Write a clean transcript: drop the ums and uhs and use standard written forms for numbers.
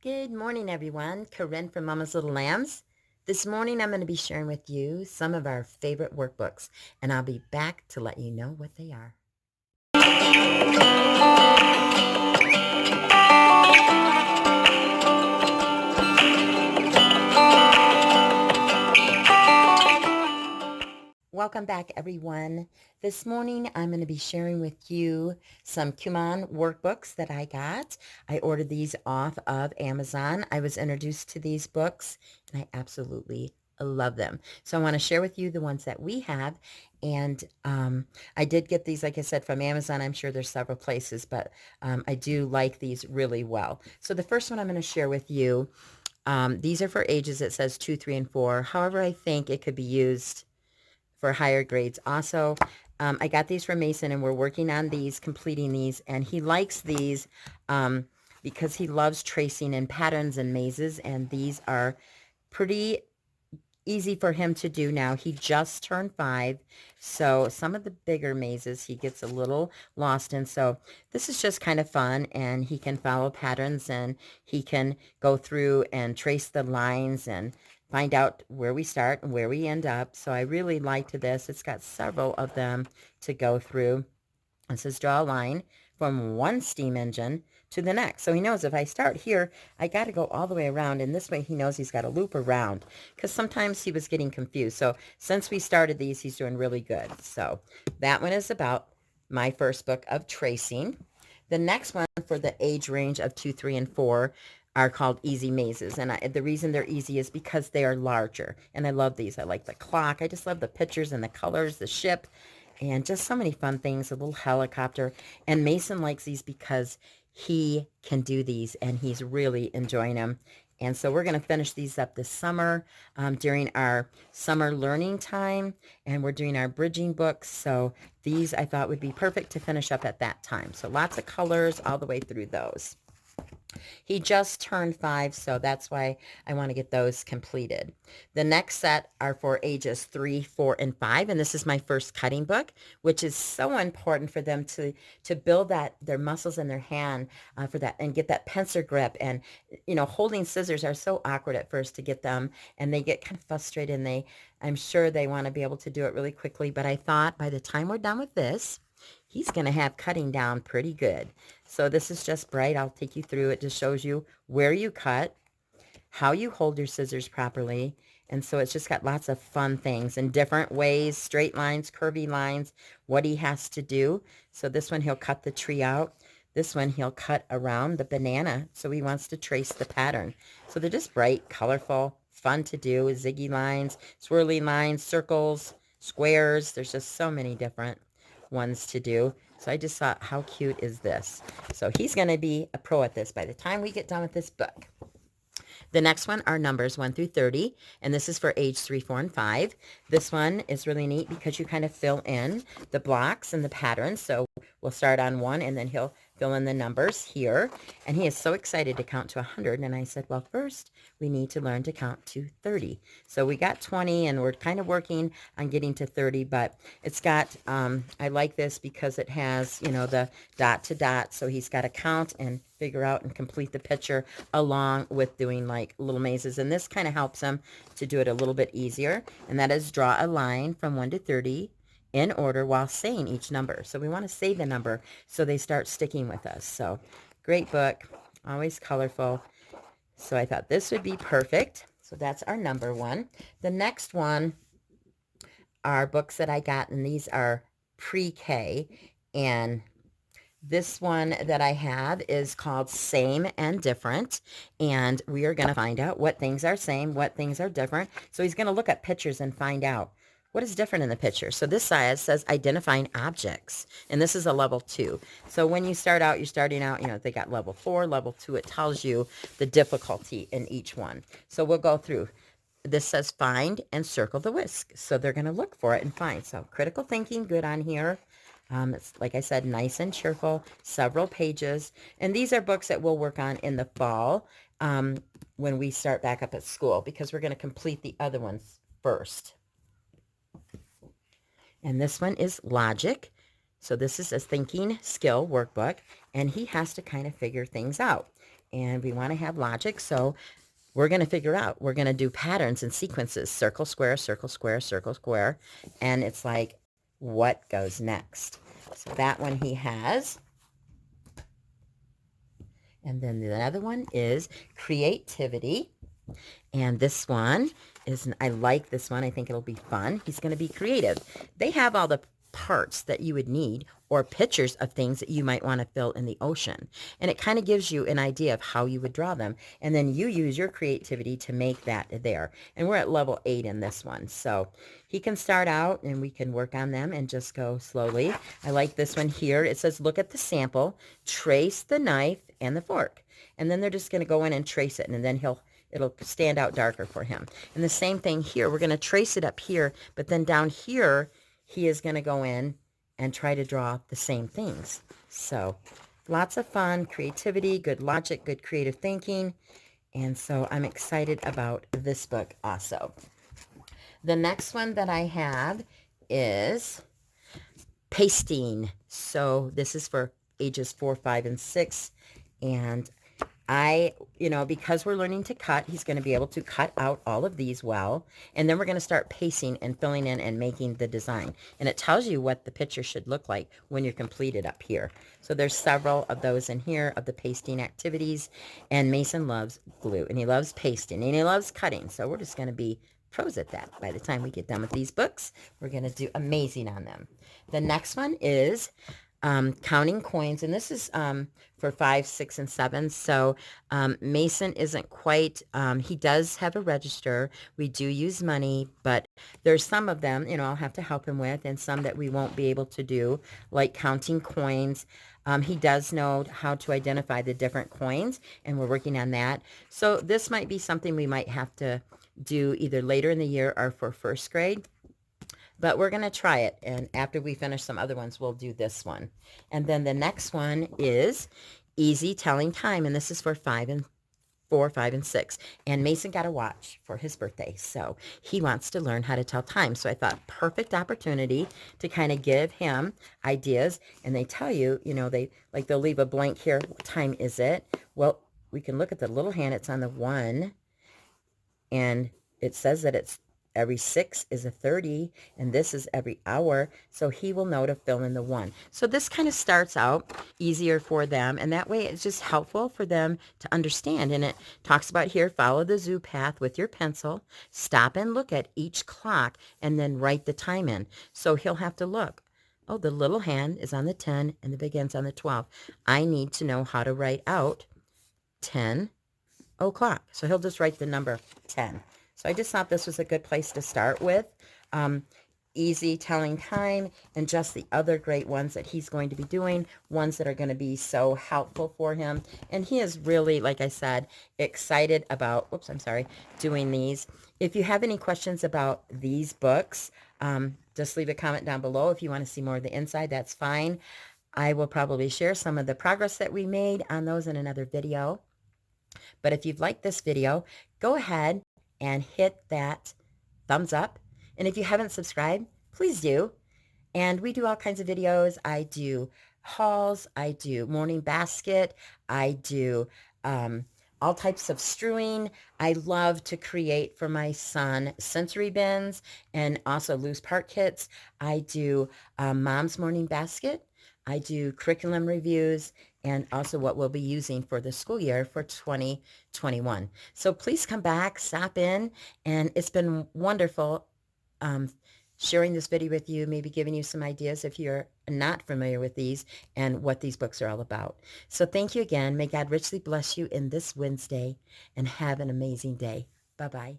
Good morning, everyone. Corinne from Mama's Little Lambs. This morning, I'm going to be sharing with you some of our favorite workbooks, and I'll be back to let you know what they are. Welcome back, everyone. This morning, I'm going to be sharing with you some Kumon workbooks that I got. I ordered these off of Amazon. I was introduced to these books, and I absolutely love them. So I want to share with you the ones that we have. And I did get these, like I said, from Amazon. I'm sure there's several places, but I do like these really well. So the first one I'm going to share with you, these are for ages. It says 2, 3, and 4. However, I think it could be used for higher grades. Also, I got these from Mason, and we're working on these, completing these, and he likes these because he loves tracing in patterns and mazes, and these are pretty easy for him to do now. He just turned 5, so some of the bigger mazes he gets a little lost in. So this is just kind of fun, and he can follow patterns, and he can go through and trace the lines and find out where we start and where we end up. So I really liked this. It's got several of them to go through. It says draw a line from one steam engine to the next. So he knows if I start here, I got to go all the way around. And this way he knows he's got to loop around, because sometimes he was getting confused. So since we started these, he's doing really good. So that one is about my first book of tracing. The next one for the age range of 2, 3, and 4 are called Easy Mazes. And the reason they're easy is because they are larger. And I love these. I like the clock. I just love the pictures and the colors, the ship, and just so many fun things, a little helicopter. And Mason likes these because he can do these, and he's really enjoying them. And so we're going to finish these up this summer during our summer learning time, and we're doing our bridging books. So these I thought would be perfect to finish up at that time. So lots of colors all the way through those. He just turned 5, so that's why I want to get those completed. The next set are for ages 3, 4, and 5, and this is my first cutting book, which is so important for them to build that their muscles in their hand for that, and get that pencil grip. And holding scissors are so awkward at first to get them, and they get kind of frustrated, and I'm sure they want to be able to do it really quickly. But I thought by the time we're done with this, he's going to have cutting down pretty good. So this is just bright. I'll take you through. It just shows you where you cut, how you hold your scissors properly. And so it's just got lots of fun things in different ways, straight lines, curvy lines, what he has to do. So this one, he'll cut the tree out. This one, he'll cut around the banana. So he wants to trace the pattern. So they're just bright, colorful, fun to do. Ziggy lines, swirly lines, circles, squares. There's just so many different ones to do. So I just thought, how cute is this? So he's going to be a pro at this by the time we get done with this book. The next one are numbers 1 through 30, and this is for age 3, 4, and 5. This one is really neat because you kind of fill in the blocks and the patterns. So we'll start on 1, and then he'll fill in the numbers here. And he is so excited to count to 100. And I said, well, first we need to learn to count to 30. So we got 20, and we're kind of working on getting to 30, but it's got, I like this because it has, the dot to dot. So he's got to count and figure out and complete the picture along with doing like little mazes. And this kind of helps him to do it a little bit easier. And that is draw a line from 1 to 30 in order while saying each number. So we want to say the number so they start sticking with us. So great book, always colorful. So I thought this would be perfect. So that's our number 1. The next one are books that I got, and these are pre-K. And this one that I have is called Same and Different, and we are going to find out what things are same, what things are different. So he's going to look at pictures and find out what is different in the picture. So this side says identifying objects, and this is a level 2. So when you start out, you're starting out, they got level 4, level 2. It tells you the difficulty in each one. So we'll go through. This says find and circle the whisk. So they're going to look for it and find. So critical thinking, good on here. It's, like I said, nice and cheerful, several pages. And these are books that we'll work on in the fall when we start back up at school, because we're going to complete the other ones first. And this one is logic. So this is a thinking skill workbook, and he has to kind of figure things out. and we want to have logic. So we're going to figure out, we're going to do patterns and sequences, circle, square, circle, square, circle, square. And it's like, what goes next? So that one he has. And then the other one is creativity. And this one is, I like this one. I think it'll be fun. He's going to be creative. They have all the parts that you would need or pictures of things that you might want to fill in the ocean. And it kind of gives you an idea of how you would draw them. And then you use your creativity to make that there. And we're at level 8 in this one. So he can start out and we can work on them and just go slowly. I like this one here. It says, look at the sample, trace the knife and the fork. And then they're just going to go in and trace it. And then it'll stand out darker for him. And the same thing here. We're going to trace it up here, but then down here, he is going to go in and try to draw the same things. So lots of fun, creativity, good logic, good creative thinking. And so I'm excited about this book also. The next one that I have is pasting. So this is for ages 4, 5, and 6. And because we're learning to cut, he's going to be able to cut out all of these well. And then we're going to start pasting and filling in and making the design. And it tells you what the picture should look like when you're completed up here. So there's several of those in here of the pasting activities. And Mason loves glue, and he loves pasting, and he loves cutting. So we're just going to be pros at that. By the time we get done with these books, we're going to do amazing on them. The next one is counting coins, and this is for 5, 6, and 7. So Mason isn't quite, he does have a register. We do use money, but there's some of them, I'll have to help him with, and some that we won't be able to do, like counting coins. He does know how to identify the different coins, and we're working on that. So this might be something we might have to do either later in the year or for first grade. But we're going to try it, and after we finish some other ones, we'll do this one. And then the next one is easy telling time, and this is for 4, 5, and 6. And Mason got a watch for his birthday, so he wants to learn how to tell time. So I thought perfect opportunity to kind of give him ideas. And they tell you, they'll leave a blank here. What time is it? Well, we can look at the little hand. It's on the 1, and it says that it's every 6 is a 30, and this is every hour, so he will know to fill in the 1. So this kind of starts out easier for them, and that way it's just helpful for them to understand. And it talks about here, follow the zoo path with your pencil, stop and look at each clock, and then write the time in. So he'll have to look. Oh, the little hand is on the 10, and the big hand's on the 12. I need to know how to write out 10 o'clock. So he'll just write the number 10. So I just thought this was a good place to start with. Easy telling time, and just the other great ones that he's going to be doing, ones that are going to be so helpful for him. And he is really, like I said, excited about, doing these. If you have any questions about these books, just leave a comment down below. If you want to see more of the inside, that's fine. I will probably share some of the progress that we made on those in another video. But if you've liked this video, go ahead and hit that thumbs up. And if you haven't subscribed, please do. And we do all kinds of videos. I do hauls. I do morning basket. I do all types of strewing. I love to create for my son sensory bins and also loose part kits. I do mom's morning basket. I do curriculum reviews, and also what we'll be using for the school year for 2021. So please come back, stop in, and it's been wonderful sharing this video with you, maybe giving you some ideas if you're not familiar with these and what these books are all about. So thank you again. May God richly bless you in this Wednesday, and have an amazing day. Bye-bye.